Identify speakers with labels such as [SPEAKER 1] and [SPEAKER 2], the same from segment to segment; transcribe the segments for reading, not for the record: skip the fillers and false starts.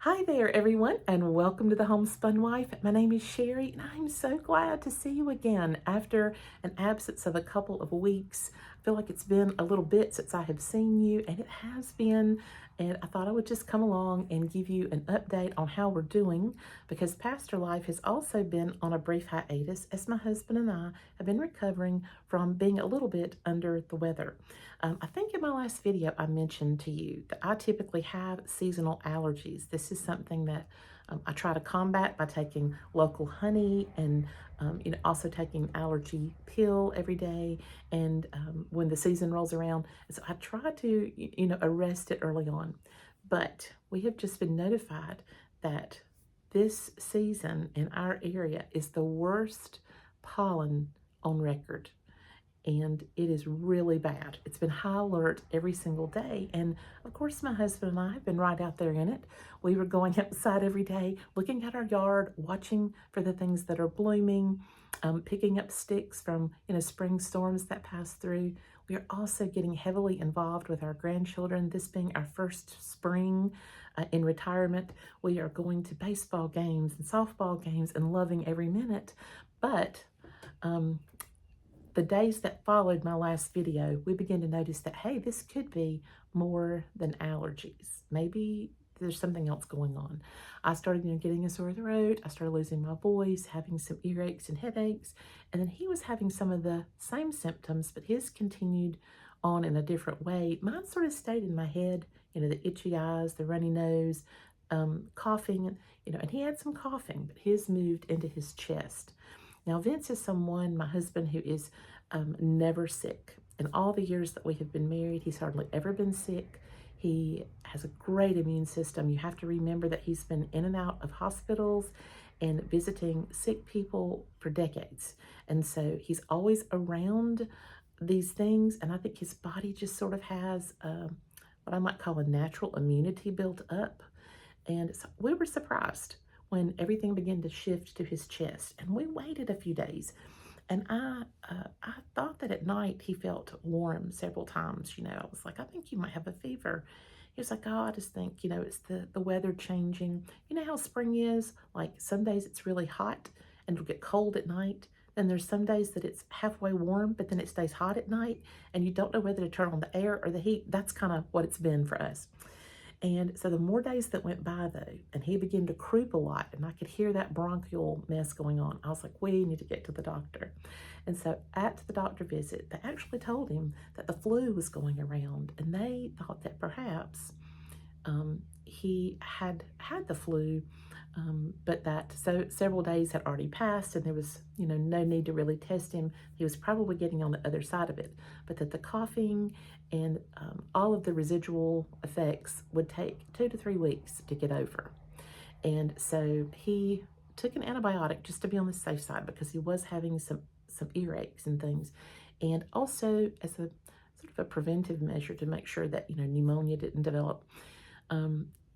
[SPEAKER 1] Hi there, everyone, and welcome to the Homespun Wife. My name is Sherry, and I'm so glad to see you again after an absence of a couple of weeks. I feel like it's been a little bit since I have seen you, and it has been. And I thought I would just come along and give you an update on how we're doing because Pastor Life has also been on a brief hiatus as my husband and I have been recovering from being a little bit under the weather. I think in my last video I mentioned to you that I typically have seasonal allergies. This is something that I try to combat by taking local honey and also taking allergy pill every day. And when the season rolls around, so I try to arrest it early on. But we have just been notified that this season in our area is the worst pollen on record, and it is really bad. It's been high alert every single day. And of course, my husband and I have been right out there in it. We were going outside every day, looking at our yard, watching for the things that are blooming, picking up sticks from spring storms that pass through. We are also getting heavily involved with our grandchildren, this being our first spring in retirement. We are going to baseball games and softball games and loving every minute. But the days that followed my last video, we began to notice that, hey, this could be more than allergies. Maybe there's something else going on. I started getting a sore throat. I started losing my voice, having some earaches and headaches. And then he was having some of the same symptoms, but his continued on in a different way. Mine sort of stayed in my head, the itchy eyes, the runny nose, coughing, and he had some coughing, but his moved into his chest. Now, Vince is someone, my husband, who is never sick. In all the years that we have been married, he's hardly ever been sick. He has a great immune system. You have to remember that he's been in and out of hospitals and visiting sick people for decades. And so he's always around these things. And I think his body just sort of has what I might call a natural immunity built up. And so we were surprised when everything began to shift to his chest. And we waited a few days. And I thought that at night he felt warm several times. I was like, I think you might have a fever. He was like, oh, I just think, it's the weather changing. You know how spring is? Like some days it's really hot and it'll get cold at night. Then there's some days that it's halfway warm, but then it stays hot at night and you don't know whether to turn on the air or the heat. That's kind of what it's been for us. And so the more days that went by, though, and he began to croup a lot, and I could hear that bronchial mess going on, I was like, we need to get to the doctor. And so at the doctor visit, they actually told him that the flu was going around, and they thought that perhaps he had the flu, but that so several days had already passed and there was no need to really test him. He was probably getting on the other side of it, but that the coughing and all of the residual effects would take 2 to 3 weeks to get over. And so he took an antibiotic just to be on the safe side because he was having some earaches and things, and also as a sort of a preventive measure to make sure that pneumonia didn't develop.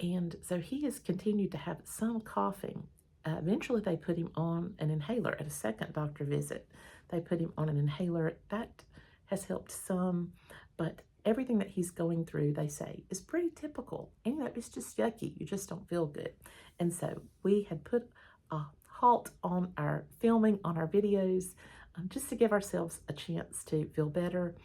[SPEAKER 1] And so he has continued to have some coughing. Eventually, they put him on an inhaler at a second doctor visit. They put him on an inhaler. That has helped some, but everything that he's going through, they say, is pretty typical. And, it's just yucky. You just don't feel good. And so we had put a halt on our filming, on our videos, just to give ourselves a chance to feel better.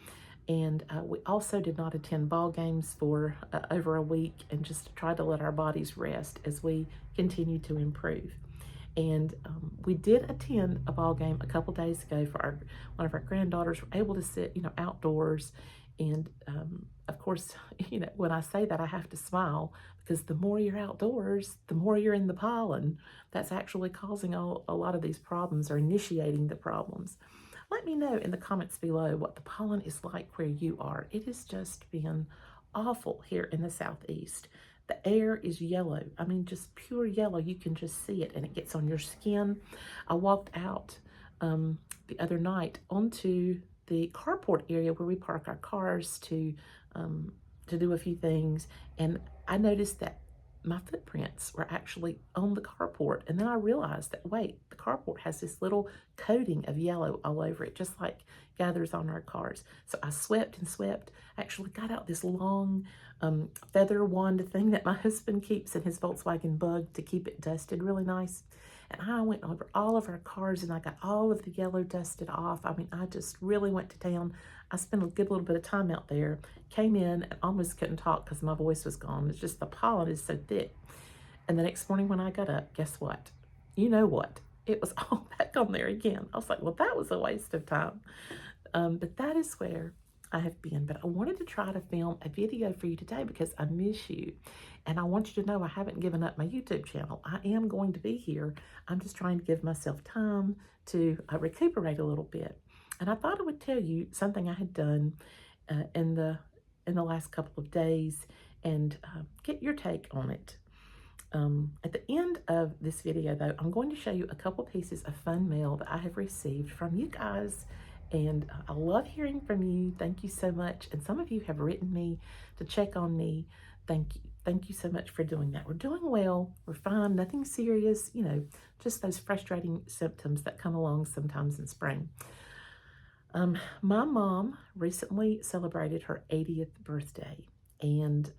[SPEAKER 1] And we also did not attend ball games for over a week and just tried to let our bodies rest as we continue to improve. And we did attend a ball game a couple days ago for one of our granddaughters. Were able to sit, outdoors. And of course, when I say that, I have to smile because the more you're outdoors, the more you're in the pollen. That's actually causing a lot of these problems or initiating the problems. Let me know in the comments below what the pollen is like where you are. It has just been awful here in the Southeast. The air is yellow. I mean, just pure yellow. You can just see it and it gets on your skin. I walked out the other night onto the carport area where we park our cars to do a few things, and I noticed that my footprints were actually on the carport. And then I realized that, wait, the carport has this little coating of yellow all over it, just like gathers on our cars. So I swept and swept, actually got out this long feather wand thing that my husband keeps in his Volkswagen Bug to keep it dusted really nice. And I went over all of our cars and I got all of the yellow dusted off. I mean, I just really went to town. I spent a good little bit of time out there, came in and almost couldn't talk because my voice was gone. It's just the pollen is so thick. And the next morning when I got up, guess what? You know what? It was all back on there again. I was like, well, that was a waste of time. But that is where I have been. But I wanted to try to film a video for you today because I miss you. And I want you to know I haven't given up my YouTube channel. I am going to be here. I'm just trying to give myself time to recuperate a little bit. And I thought I would tell you something I had done in the last couple of days and get your take on it. At the end of this video, though, I'm going to show you a couple pieces of fun mail that I have received from you guys. And I love hearing from you. Thank you so much. And some of you have written me to check on me. Thank you. Thank you so much for doing that. We're doing well. We're fine. Nothing serious. You know, just those frustrating symptoms that come along sometimes in spring. My mom recently celebrated her 80th birthday. And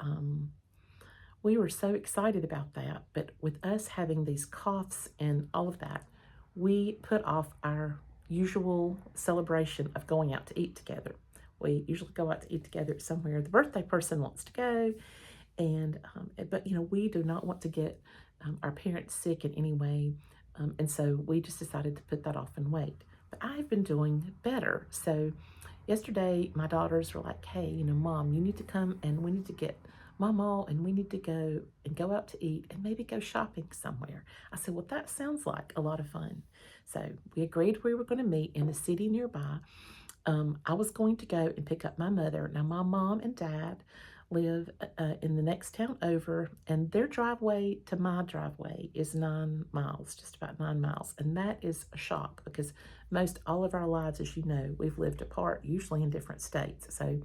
[SPEAKER 1] we were so excited about that. But with us having these coughs and all of that, we put off our usual celebration of going out to eat together. We usually go out to eat together somewhere the birthday person wants to go. And, but you know, we do not want to get our parents sick in any way. And so we just decided to put that off and wait. But I've been doing better. So yesterday, my daughters were like, hey, you know, Mom, you need to come and we need to get Mama and we need to go out to eat and maybe go shopping somewhere. I said, well, that sounds like a lot of fun. So we agreed we were going to meet in a city nearby. I was going to go and pick up my mother. Now, my mom and dad live in the next town over, and their driveway to my driveway is 9 miles, just about 9 miles. And that is a shock because most all of our lives, as you know, we've lived apart, usually in different states. So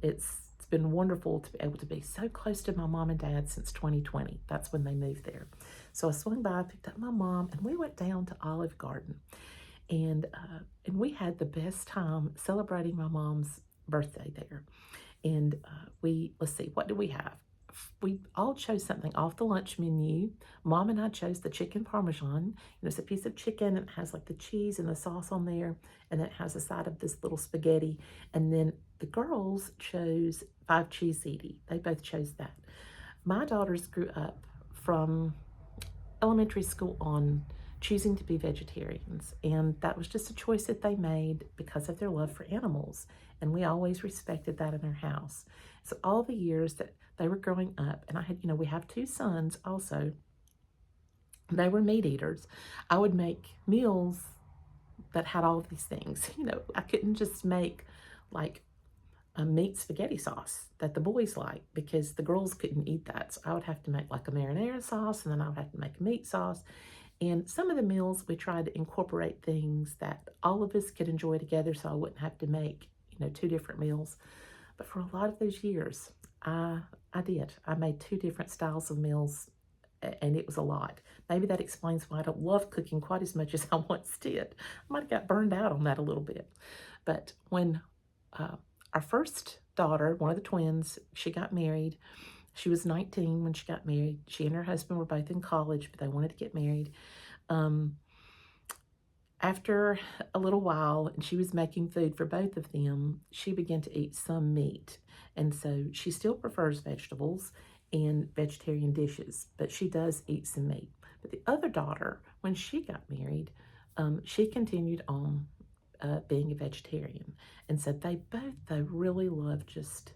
[SPEAKER 1] it's been wonderful to be able to be so close to my mom and dad since 2020. That's when they moved there. So I swung by, picked up my mom, and we went down to Olive Garden. And we had the best time celebrating my mom's birthday there. And let's see, what do we have? We all chose something off the lunch menu. Mom and I chose the chicken parmesan. You know, it's a piece of chicken and it has like the cheese and the sauce on there. And then it has a side of this little spaghetti. And then the girls chose 5 cheese ziti. They both chose that. My daughters grew up from elementary school on choosing to be vegetarians. And that was just a choice that they made because of their love for animals. And we always respected that in our house. So all the years that they were growing up, and I had, you know, we have 2 sons also, they were meat eaters. I would make meals that had all of these things. You know, I couldn't just make like a meat spaghetti sauce that the boys like because the girls couldn't eat that. So I would have to make like a marinara sauce, and then I would have to make a meat sauce. And some of the meals we tried to incorporate things that all of us could enjoy together so I wouldn't have to make, you know, 2 different meals. But for a lot of those years, I did. I made 2 different styles of meals, and it was a lot. Maybe that explains why I don't love cooking quite as much as I once did. I might have got burned out on that a little bit. But when our first daughter, one of the twins, she got married. She was 19 when she got married. She and her husband were both in college, but they wanted to get married. After a little while, and she was making food for both of them, she began to eat some meat. And so she still prefers vegetables and vegetarian dishes, but she does eat some meat. But the other daughter, when she got married, she continued on being a vegetarian. And so they really love just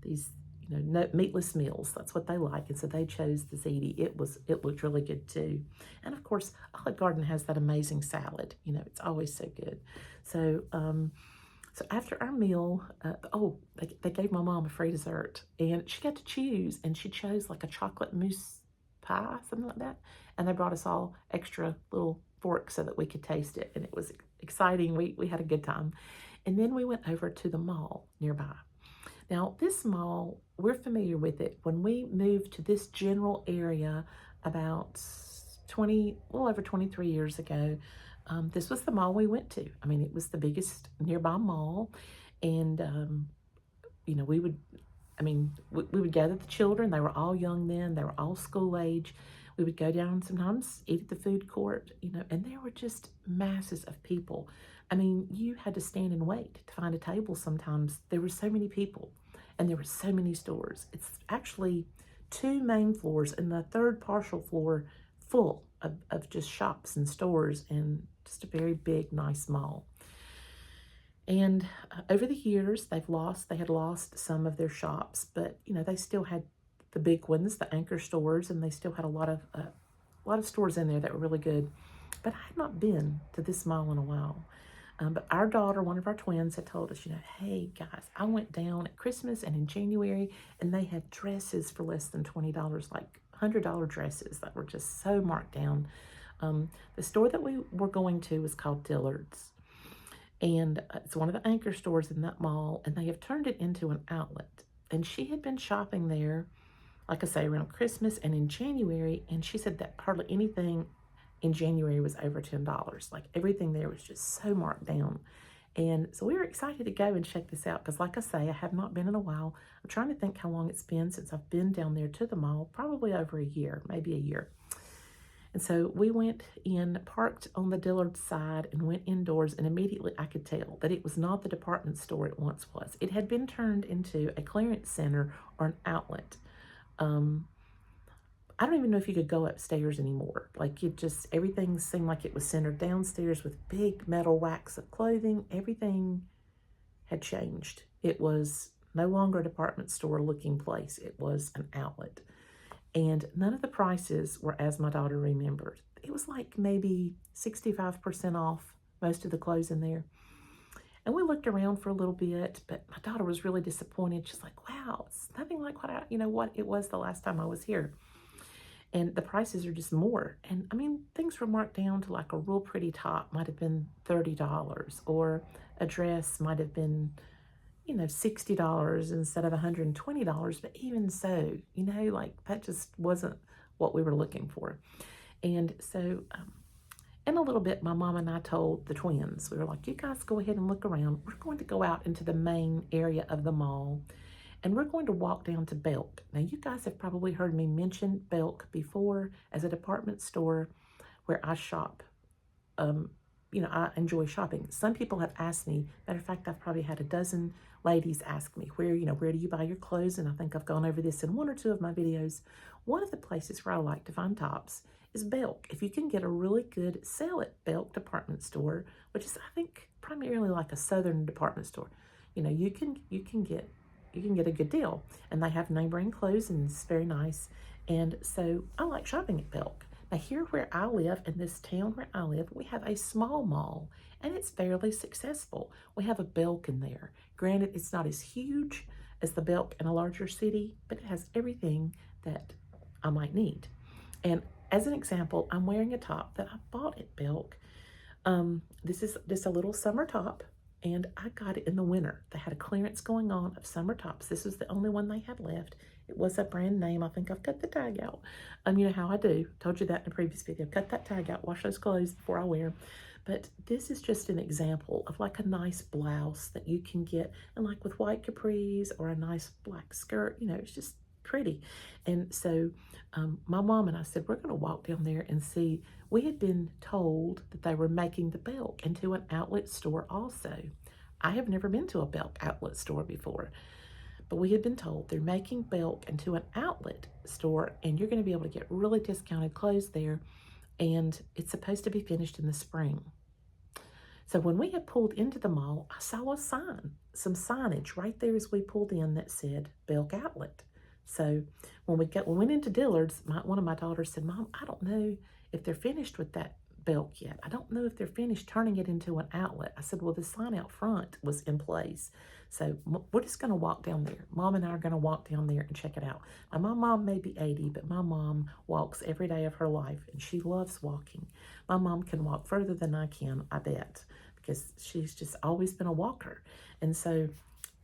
[SPEAKER 1] these, you know, no, meatless meals. That's what they like. And so they chose the ziti. It looked really good too. And of course, Olive Garden has that amazing salad. You know, it's always so good. So, so after our meal, they gave my mom a free dessert, and she got to choose, and she chose like a chocolate mousse pie, something like that. And they brought us all extra little forks so that we could taste it, and it was exciting. We had a good time. And then we went over to the mall nearby. Now, this mall, we're familiar with it. When we moved to this general area about 20, a little over 23 years ago, this was the mall we went to. I mean, it was the biggest nearby mall. And, we would, we would gather the children. They were all young then. They were all school age. We would go down sometimes, eat at the food court, and there were just masses of people. I mean, you had to stand and wait to find a table sometimes. There were so many people, and there were so many stores. It's actually two main floors and the third partial floor full of just shops and stores and just a very big, nice mall. And over the years, they had lost some of their shops, but they still had the big ones, the anchor stores, and they still had a lot of stores in there that were really good. But I had not been to this mall in a while. But our daughter, one of our twins, had told us, hey guys, I went down at Christmas and in January, and they had dresses for less than $20, like $100 dresses that were just so marked down. The store that we were going to was called Dillard's. And it's one of the anchor stores in that mall, and they have turned it into an outlet. And she had been shopping there, like I say, around Christmas and in January, and she said that hardly anything in January was over $10. Like everything there was just so marked down. And so we were excited to go and check this out because, like I say, I have not been in a while. I'm trying to think how long it's been since I've been down there to the mall, probably over a year, maybe a year. And so we went in, parked on the Dillard side, and went indoors, and immediately I could tell that it was not the department store it once was. It had been turned into a clearance center or an outlet. I don't even know if you could go upstairs anymore. Like everything seemed like it was centered downstairs with big metal racks of clothing. Everything had changed. It was no longer a department store looking place. It was an outlet. And none of the prices were as my daughter remembered. It was like maybe 65% off most of the clothes in there. And we looked around for a little bit, but my daughter was really disappointed. She's like, wow, it's nothing like what it was the last time I was here. And the prices are just more. And I mean, things were marked down to like a real pretty top might have been $30, or a dress might have been, $60 instead of $120. But even so, like that just wasn't what we were looking for. And so, in a little bit, my mom and I told the twins, we were like, you guys go ahead and look around. We're going to go out into the main area of the mall, and we're going to walk down to Belk. Now, you guys have probably heard me mention Belk before as a department store where I shop. I enjoy shopping. Some people have asked me, matter of fact, I've probably had a dozen ladies ask me, where do you buy your clothes? And I think I've gone over this in one or two of my videos. One of the places where I like to find tops is Belk. If you can get a really good sale at Belk department store, which is, I think, primarily like a southern department store, you can get a good deal. And they have name brand clothes, and it's very nice. And so I like shopping at Belk. Now, here where I live, in this town where I live, we have a small mall, and it's fairly successful. We have a Belk in there. Granted, it's not as huge as the Belk in a larger city, but it has everything that I might need. And as an example, I'm wearing a top that I bought at Belk. This is just a little summer top, and I got it in the winter. They had a clearance going on of summer tops. This was the only one they had left. It was a brand name. I think I've cut the tag out. You know how I do. Told you that in a previous video. Cut that tag out. Wash those clothes before I wear them. But this is just an example of like a nice blouse that you can get, and like with white capris or a nice black skirt. It's just pretty. And so my mom and I said, we're going to walk down there and see. We had been told that they were making the Belk into an outlet store also. I have never been to a Belk outlet store before, but we had been told they're making Belk into an outlet store, and you're going to be able to get really discounted clothes there, and it's supposed to be finished in the spring. So when we had pulled into the mall, I saw some signage right there as we pulled in that said Belk Outlet. So when we went into Dillard's, one of my daughters said, Mom, I don't know if they're finished with that Belk yet. I don't know if they're finished turning it into an outlet. I said, well, the sign out front was in place. So we're just going to walk down there. Mom and I are going to walk down there and check it out. Now, my mom may be 80, but my mom walks every day of her life, and she loves walking. My mom can walk further than I can, I bet, because she's just always been a walker. And so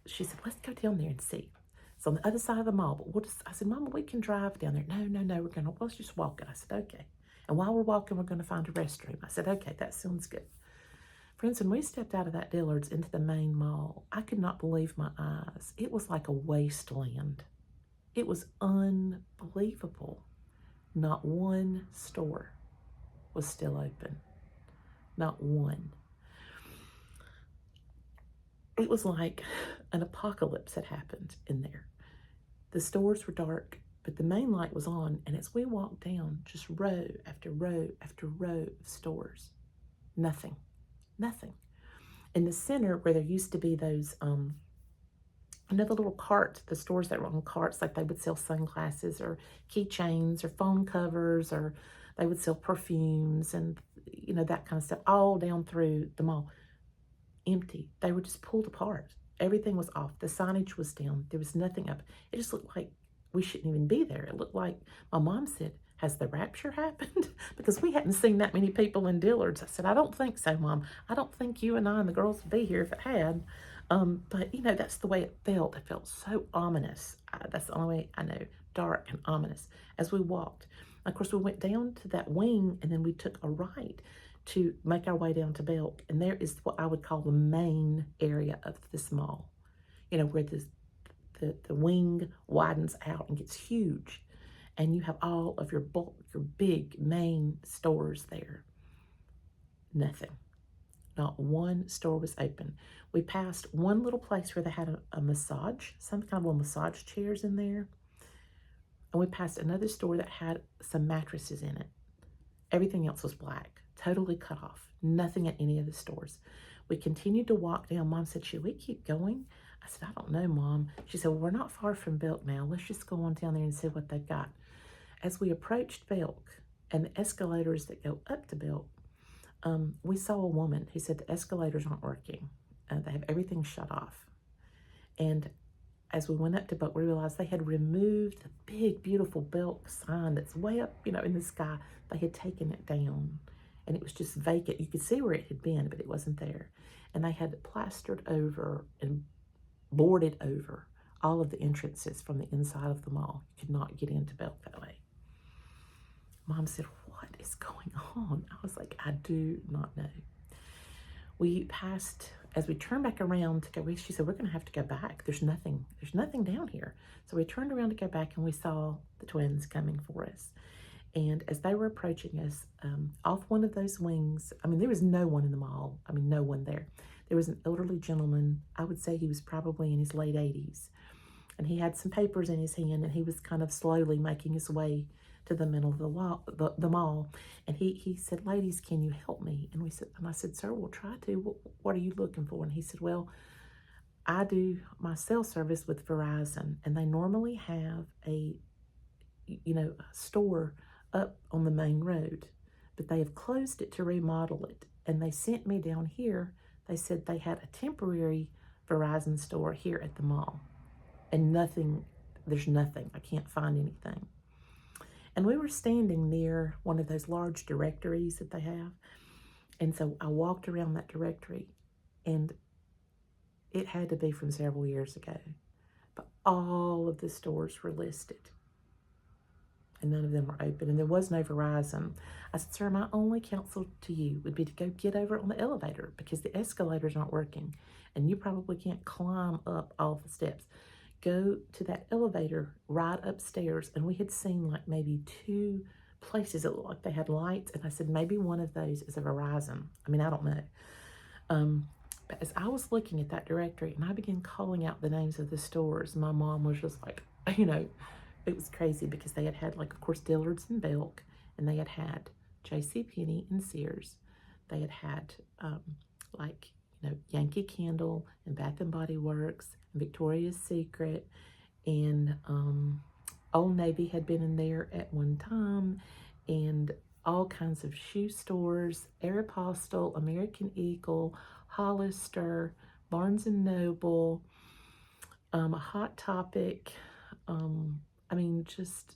[SPEAKER 1] she said, let's go down there and see. It's on the other side of the mall, but I said, Mama, we can drive down there. No, let's just walk it. I said, okay. And while we're walking, we're going to find a restroom. I said, okay, that sounds good. Friends, when we stepped out of that Dillard's into the main mall, I could not believe my eyes. It was like a wasteland. It was unbelievable. Not one store was still open. Not one. It was like an apocalypse had happened in there. The stores were dark, but the main light was on, and as we walked down, just row after row after row of stores. Nothing. In the center, where there used to be those, the little carts, the stores that were on carts, like they would sell sunglasses or keychains or phone covers, or they would sell perfumes and, that kind of stuff, all down through the mall. Empty. They were just pulled apart. Everything was off. The signage was down. There was nothing up. It just looked like we shouldn't even be there. It looked like, my mom said, has the rapture happened? Because we hadn't seen that many people in Dillard's. I said, I don't think so, Mom. I don't think you and I and the girls would be here if it had. But, that's the way it felt. It felt so ominous. That's the only way I know. Dark and ominous as we walked. Of course, we went down to that wing, and then we took a right to make our way down to Belk. And there is what I would call the main area of this mall, where the wing widens out and gets huge. And you have all of your big main stores there. Nothing. Not one store was open. We passed one little place where they had a massage, some kind of little massage chairs in there. And we passed another store that had some mattresses in it. Everything else was black, totally cut off. Nothing at any of the stores. We continued to walk down. Mom said, should we keep going? I said, I don't know, Mom. She said, well, we're not far from Belk now. Let's just go on down there and see what they've got. As we approached Belk and the escalators that go up to Belk, we saw a woman who said the escalators aren't working. They have everything shut off. And as we went up to Belk, we realized they had removed the big, beautiful Belk sign that's way up, in the sky. They had taken it down, and it was just vacant. You could see where it had been, but it wasn't there. And they had plastered over and boarded over all of the entrances from the inside of the mall. You could not get into Belk that way. Mom said, what is going on? I was like, I do not know. We passed, as we turned back around to go, she said, we're going to have to go back. There's nothing down here. So we turned around to go back, and we saw the twins coming for us. And as they were approaching us, off one of those wings, there was no one in the mall. No one there. There was an elderly gentleman. I would say he was probably in his late 80s. And he had some papers in his hand, and he was kind of slowly making his way to the middle of the mall. And he said, ladies, can you help me? And I said, sir, we'll try to. What are you looking for? And he said, well, I do my cell service with Verizon, and they normally have a store up on the main road, but they have closed it to remodel it. And they sent me down here. They said they had a temporary Verizon store here at the mall, and there's nothing. I can't find anything. And we were standing near one of those large directories that they have. And so I walked around that directory, and it had to be from several years ago. But all of the stores were listed, and none of them were open, and there was no Verizon. I said, sir, my only counsel to you would be to go get over on the elevator, because the escalators aren't working, and you probably can't climb up all the steps. Go to that elevator right upstairs. And we had seen like maybe 2 places that looked like they had lights. And I said, maybe one of those is a Verizon. I don't know. But as I was looking at that directory and I began calling out the names of the stores, my mom was just like, it was crazy, because they had like, of course, Dillard's and Belk, and they had JCPenney and Sears. They had Yankee Candle and Bath and Body Works and Victoria's Secret, and Old Navy had been in there at one time, and all kinds of shoe stores, Aeropostale, American Eagle, Hollister, Barnes & Noble, Hot Topic. Just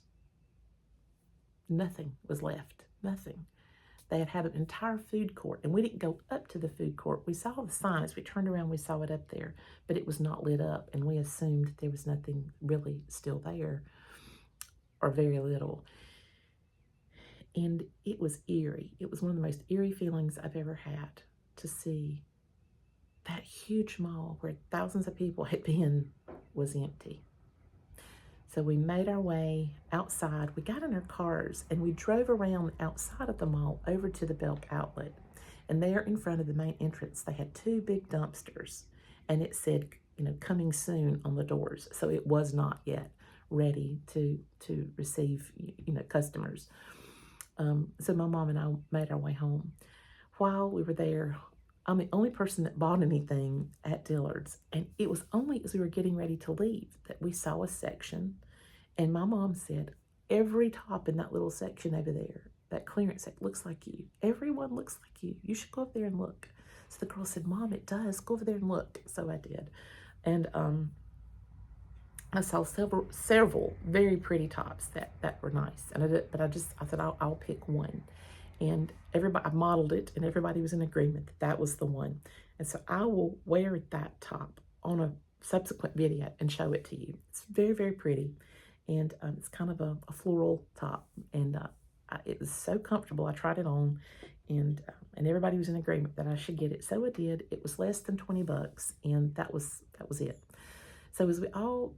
[SPEAKER 1] nothing was left. Nothing. They had an entire food court, and we didn't go up to the food court. We saw the sign. As we turned around, we saw it up there, but it was not lit up, and we assumed that there was nothing really still there, or very little. And it was eerie. It was one of the most eerie feelings I've ever had to see that huge mall where thousands of people had been was empty. So we made our way outside. We got in our cars and we drove around outside of the mall over to the Belk outlet. And there in front of the main entrance, they had two big dumpsters, and it said, coming soon on the doors. So it was not yet ready to receive, customers. So my mom and I made our way home. While we were there, I'm the only person that bought anything at Dillard's. And it was only as we were getting ready to leave that we saw a section. And my mom said, every top in that little section over there, that clearance section, looks like you. Everyone looks like you. You should go up there and look. So the girl said, Mom, it does. Go over there and look. So I did. And I saw several very pretty tops that were nice. And I said, I'll pick one. And I modeled it, and everybody was in agreement that that was the one. And so I will wear that top on a subsequent video and show it to you. It's very, very pretty. And it's kind of a floral top. And it was so comfortable. I tried it on, and everybody was in agreement that I should get it. So I did. It was less than $20, and that was it. So as we all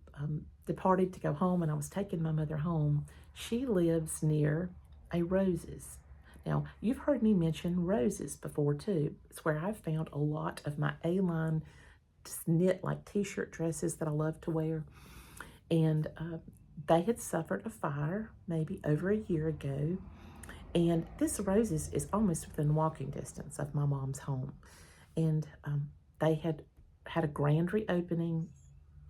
[SPEAKER 1] departed to go home, and I was taking my mother home, she lives near a Rose's. Now, you've heard me mention Rose's before, too. It's where I've found a lot of my A-line knit, like t-shirt dresses that I love to wear. And they had suffered a fire maybe over a year ago. And this Rose's is almost within walking distance of my mom's home. And they had a grand reopening.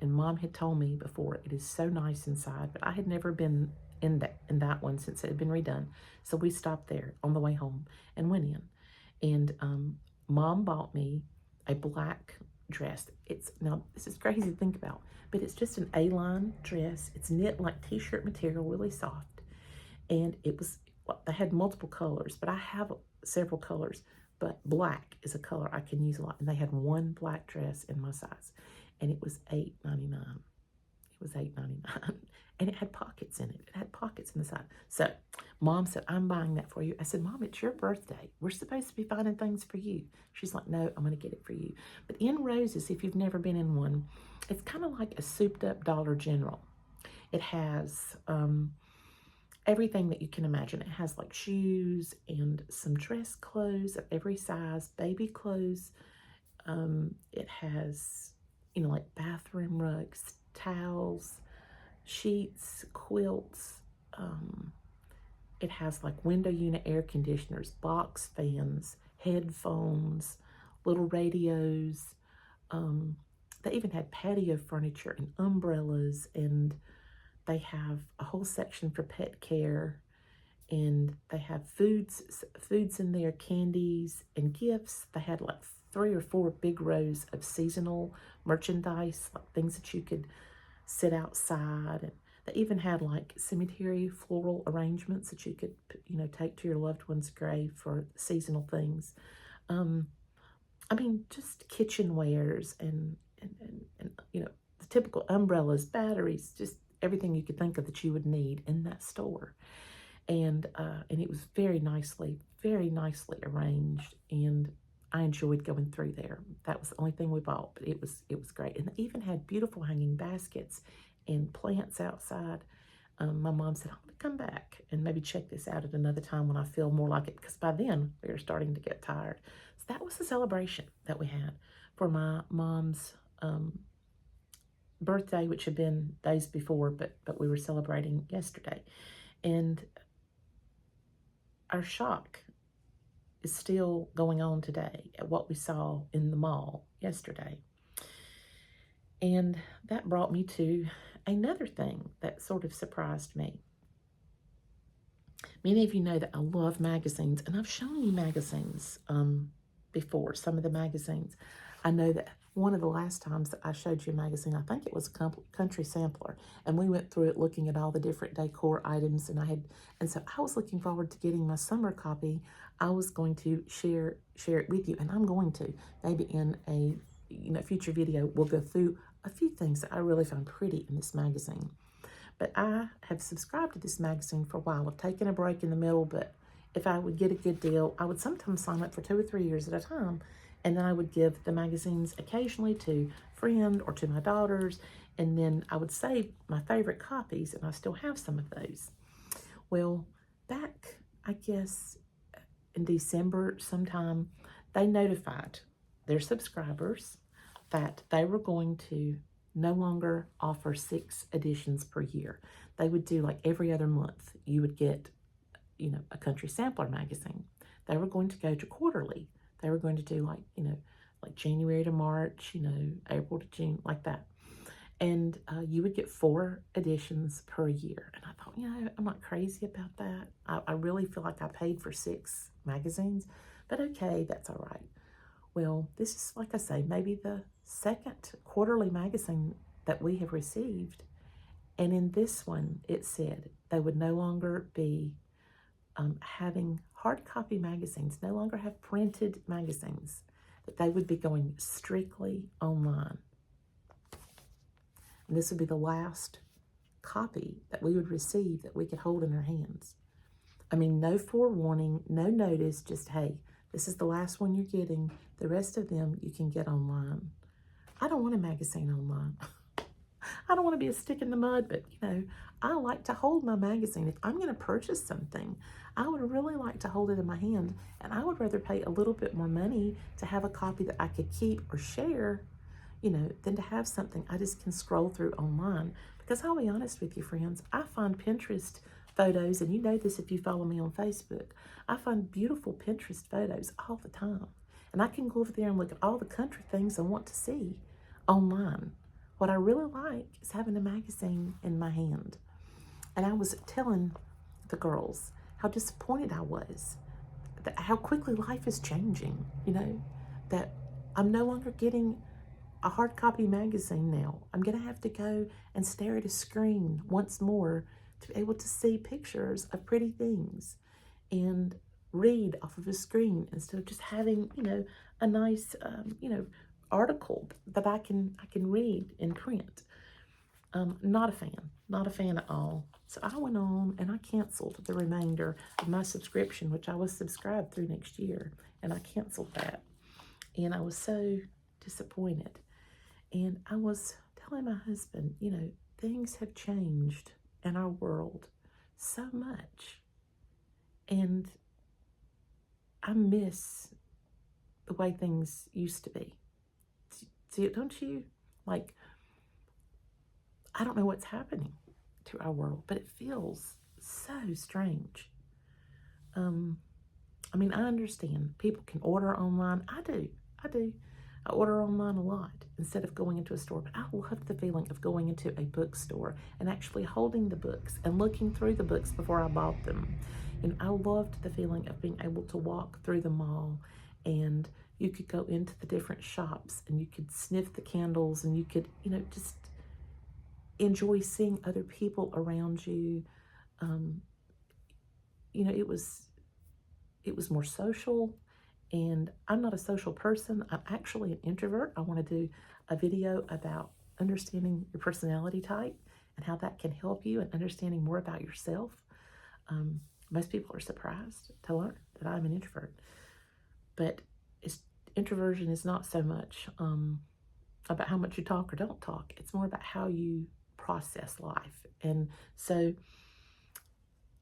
[SPEAKER 1] And Mom had told me before, it is so nice inside, but I had never been in that one since it had been redone. So we stopped there on the way home and went in. And Mom bought me a black dress. Now, this is crazy to think about, but it's just an A-line dress. It's knit like t-shirt material, really soft. And they had multiple colors, but I have several colors, but black is a color I can use a lot. And they had one black dress in my size, and it was $8.99. It was $8.99. And it had pockets in it. It had pockets in the side. So Mom said, I'm buying that for you. I said, Mom, it's your birthday. We're supposed to be finding things for you. She's like, no, I'm going to get it for you. But in Rose's, if you've never been in one, it's kind of like a souped up Dollar General. It has everything that you can imagine. It has like shoes and some dress clothes of every size, baby clothes. It has, like bathroom rugs, towels, sheets, quilts. It has like window unit air conditioners, box fans, headphones, little radios. They even had patio furniture and umbrellas, and they have a whole section for pet care, and they have foods in there, candies and gifts. They had like 3 or 4 big rows of seasonal merchandise, like things that you could sit outside. And they even had like cemetery floral arrangements that you could, take to your loved one's grave for seasonal things. Just kitchenwares and the typical umbrellas, batteries, just everything you could think of that you would need in that store. And it was very nicely arranged, and I enjoyed going through there. That was the only thing we bought, but it was great. And they even had beautiful hanging baskets and plants outside. My mom said, I'm going to come back and maybe check this out at another time when I feel more like it, because by then we were starting to get tired. So that was the celebration that we had for my mom's birthday, which had been days before, but we were celebrating yesterday. And our shock is still going on today at what we saw in the mall yesterday. And that brought me to another thing that sort of surprised me. Many of you know that I love magazines, and I've shown you magazines before, some of the magazines. I know that one of the last times that I showed you a magazine, I think it was a country sampler, and we went through it looking at all the different decor items, and so I was looking forward to getting my summer copy. I was going to share it with you, and I'm going to, maybe in a future video, we'll go through a few things that I really found pretty in this magazine. But I have subscribed to this magazine for a while. I've taken a break in the middle, but if I would get a good deal, I would sometimes sign up for 2 or 3 years at a time, and then I would give the magazines occasionally to a friend or to my daughters, and then I would save my favorite copies, and I still have some of those. Well, back, I guess, in December sometime, they notified their subscribers that they were going to no longer offer 6 editions per year. They would do like every other month. You would get, a country sampler magazine. They were going to go to quarterly. They were going to do like January to March, April to June, like that. And you would get 4 editions per year. And I thought, I'm not crazy about that. I really feel like I paid for 6 magazines, but okay, that's all right. Well, this is, like I say, maybe the second quarterly magazine that we have received. And in this one, it said they would no longer be having hard copy magazines, no longer have printed magazines, that they would be going strictly online. And this would be the last copy that we would receive that we could hold in our hands. I mean, no forewarning, no notice, just, hey, this is the last one you're getting. The rest of them you can get online. I don't want a magazine online. I don't want to be a stick in the mud, but, I like to hold my magazine. If I'm going to purchase something, I would really like to hold it in my hand, and I would rather pay a little bit more money to have a copy that I could keep or share, than to have something I just can scroll through online. Because I'll be honest with you, friends, I find Pinterest photos, and you know this if you follow me on Facebook, I find beautiful Pinterest photos all the time. And I can go over there and look at all the country things I want to see online. What I really like is having a magazine in my hand. And I was telling the girls how disappointed I was, that how quickly life is changing, that I'm no longer getting a hard copy magazine now. I'm going to have to go and stare at a screen once more to be able to see pictures of pretty things and read off of a screen instead of just having, a nice, article that I can read in print. Not a fan at all. So I went on and I canceled the remainder of my subscription, which I was subscribed through next year, and I canceled that. And I was so disappointed. And I was telling my husband, things have changed in our world so much. And I miss the way things used to be. See, don't you? Like, I don't know what's happening to our world, but it feels so strange. I mean, I understand people can order online. I do. I order online a lot instead of going into a store, but I love the feeling of going into a bookstore and actually holding the books and looking through the books before I bought them. And I loved the feeling of being able to walk through the mall, and you could go into the different shops and you could sniff the candles, and you could, just enjoy seeing other people around you. It was more social. And I'm not a social person. I'm actually an introvert. I want to do a video about understanding your personality type and how that can help you and understanding more about yourself. Most people are surprised to learn that I'm an introvert. But introversion is not so much about how much you talk or don't talk. It's more about how you process life. And so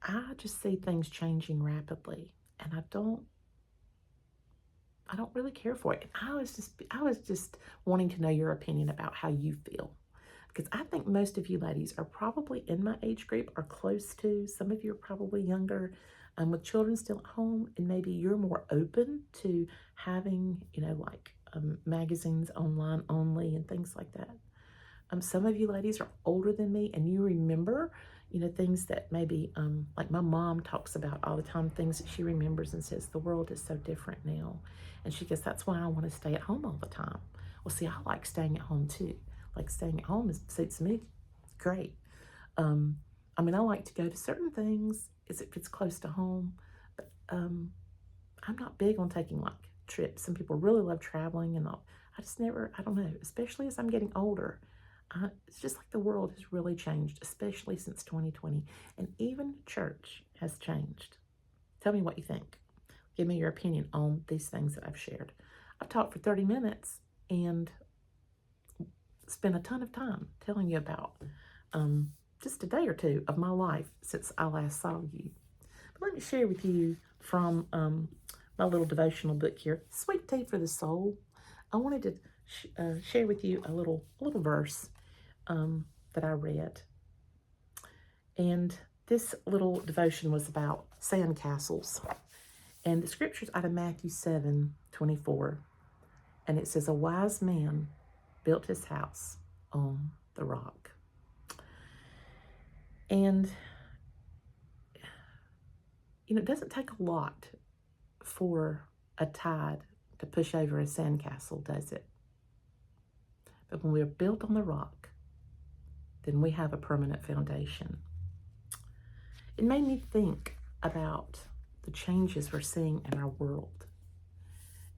[SPEAKER 1] I just see things changing rapidly, and I don't really care for it. I was just wanting to know your opinion about how you feel, because I think most of you ladies are probably in my age group or close to. Some of you are probably younger, with children still at home, and maybe you're more open to having, magazines online only and things like that. Some of you ladies are older than me, and you remember, things that maybe, like my mom talks about all the time, things that she remembers and says, the world is so different now. And she goes, that's why I want to stay at home all the time. Well, see, I like staying at home too. Like staying at home suits me great. Um, I mean, I like to go to certain things if it's close to home, but I'm not big on taking like trips. Some people really love traveling, and I just never, I don't know, especially as I'm getting older. It's just like the world has really changed, especially since 2020, and even church has changed. Tell me what you think. Give me your opinion on these things that I've shared. I've talked for 30 minutes and spent a ton of time telling you about just a day or two of my life since I last saw you. But let me share with you from my little devotional book here, Sweet Tea for the Soul. I wanted to share with you a little verse that I read. And this little devotion was about sandcastles. And the scripture's out of Matthew 7:24. And it says, a wise man built his house on the rock. And, you know, it doesn't take a lot for a tide to push over a sandcastle, does it? But when we're built on the rock, then we have a permanent foundation. It made me think about the changes we're seeing in our world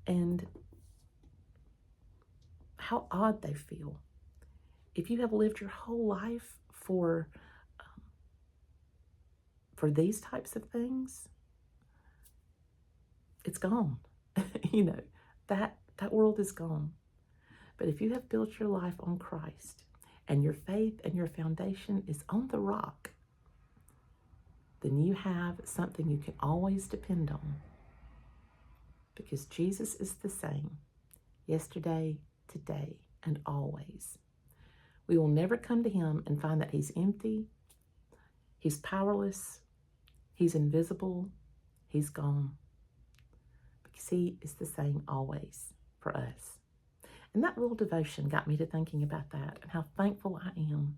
[SPEAKER 1] and how odd they feel. If you have lived your whole life for these types of things, it's gone. You know, that world is gone. But if you have built your life on Christ and your faith and your foundation is on the rock, then you have something you can always depend on, because Jesus is the same yesterday, today, and always. We will never come to him and find that he's empty, he's powerless, he's invisible, he's gone, because he is the same always for us. And that little devotion got me to thinking about that and how thankful I am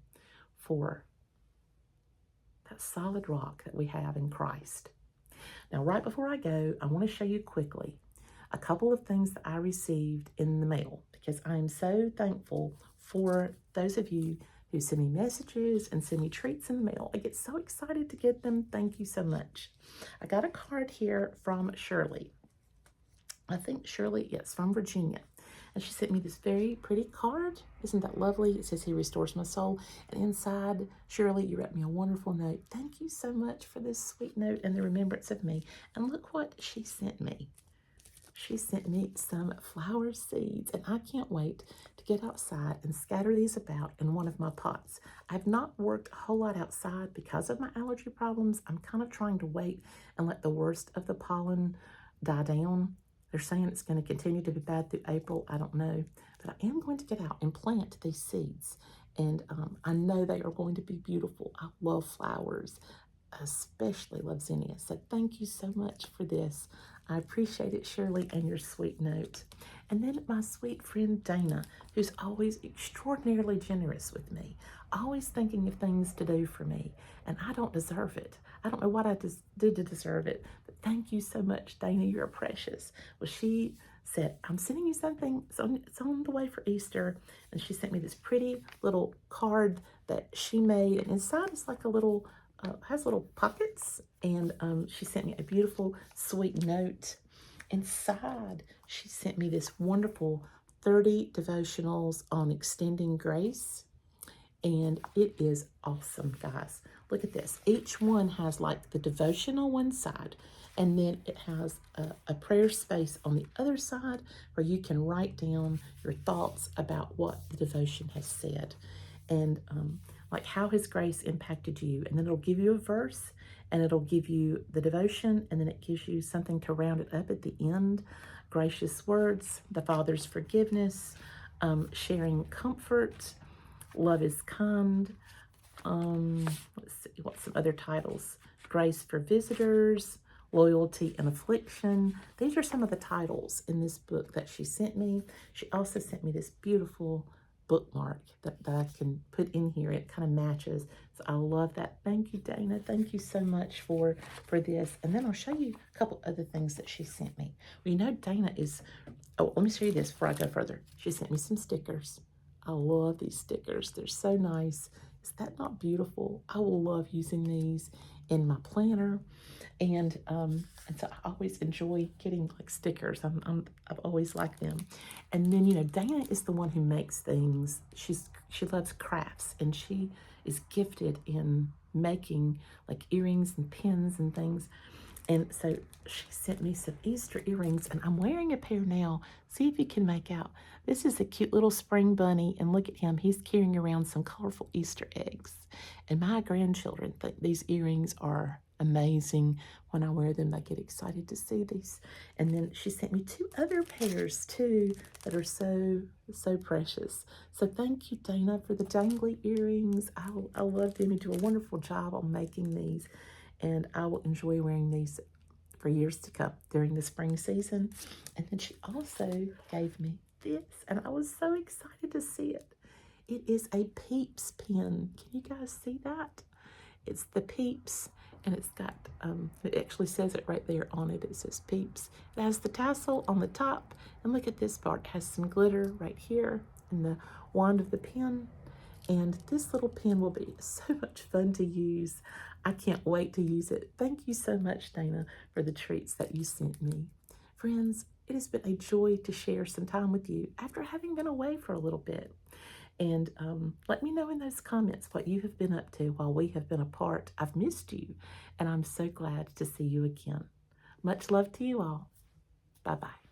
[SPEAKER 1] for that solid rock that we have in Christ. Now, right before I go, I want to show you quickly a couple of things that I received in the mail, because I am so thankful for those of you who send me messages and send me treats in the mail. I get so excited to get them. Thank you so much. I got a card here from Shirley. I think Shirley, yes, from Virginia. And she sent me this very pretty card. Isn't that lovely? It says, he restores my soul. And inside, Shirley, you wrote me a wonderful note. Thank you so much for this sweet note and the remembrance of me. And look what she sent me. She sent me some flower seeds, and I can't wait to get outside and scatter these about in one of my pots. I've not worked a whole lot outside because of my allergy problems. I'm kind of trying to wait and let the worst of the pollen die down. They're saying it's going to continue to be bad through April. I don't know. But I am going to get out and plant these seeds. And I know they are going to be beautiful. I love flowers. I especially love zinnias. So thank you so much for this. I appreciate it, Shirley, and your sweet note. And then my sweet friend Dana, who's always extraordinarily generous with me, always thinking of things to do for me. And I don't deserve it. I don't know what I did to deserve it, but thank you so much, Dana. You're precious. Well, she said, I'm sending you something. It's on the way for Easter. And she sent me this pretty little card that she made. And inside is like a little, has little pockets. And she sent me a beautiful, sweet note. Inside, she sent me this wonderful 30 devotionals on extending grace. And it is awesome, guys. Look at this. Each one has like the devotion on one side, and then it has a prayer space on the other side where you can write down your thoughts about what the devotion has said. And like how has grace impacted you? And then it'll give you a verse, and it'll give you the devotion, and then it gives you something to round it up at the end. Gracious words, the Father's forgiveness, sharing comfort, love is kind. Let's see, what's some other titles? Grace for visitors, loyalty and affliction. These are some of the titles in this book that she sent me. She also sent me this beautiful bookmark that I can put in here. It kind of matches. So I love that. Thank you, Dana. Thank you so much for this. And then I'll show you a couple other things that she sent me. Well, you know, Dana is, oh, let me show you this before I go further. She sent me some stickers. I love these stickers. They're so nice. Is that not beautiful? I will love using these in my planner. And so I always enjoy getting like stickers. I've always liked them. And then, you know, Dana is the one who makes things. She loves crafts, and she is gifted in making like earrings and pins and things. And so she sent me some Easter earrings, and I'm wearing a pair now. See if you can make out. This is a cute little spring bunny, and look at him. He's carrying around some colorful Easter eggs. And my grandchildren think these earrings are amazing. When I wear them, they get excited to see these. And then she sent me 2 other pairs too that are so precious. So thank you, Dana, for the dangly earrings. I love them. You do a wonderful job on making these, and I will enjoy wearing these for years to come during the spring season. And then she also gave me this, and I was so excited to see it. It is a Peeps pin. Can you guys see that? It's the Peeps, and it's got, it actually says it right there on it. It says Peeps. It has the tassel on the top, and look at this part. It has some glitter right here in the wand of the pen. And this little pen will be so much fun to use. I can't wait to use it. Thank you so much, Dana, for the treats that you sent me. Friends, it has been a joy to share some time with you after having been away for a little bit. And let me know in those comments what you have been up to while we have been apart. I've missed you, and I'm so glad to see you again. Much love to you all. Bye-bye.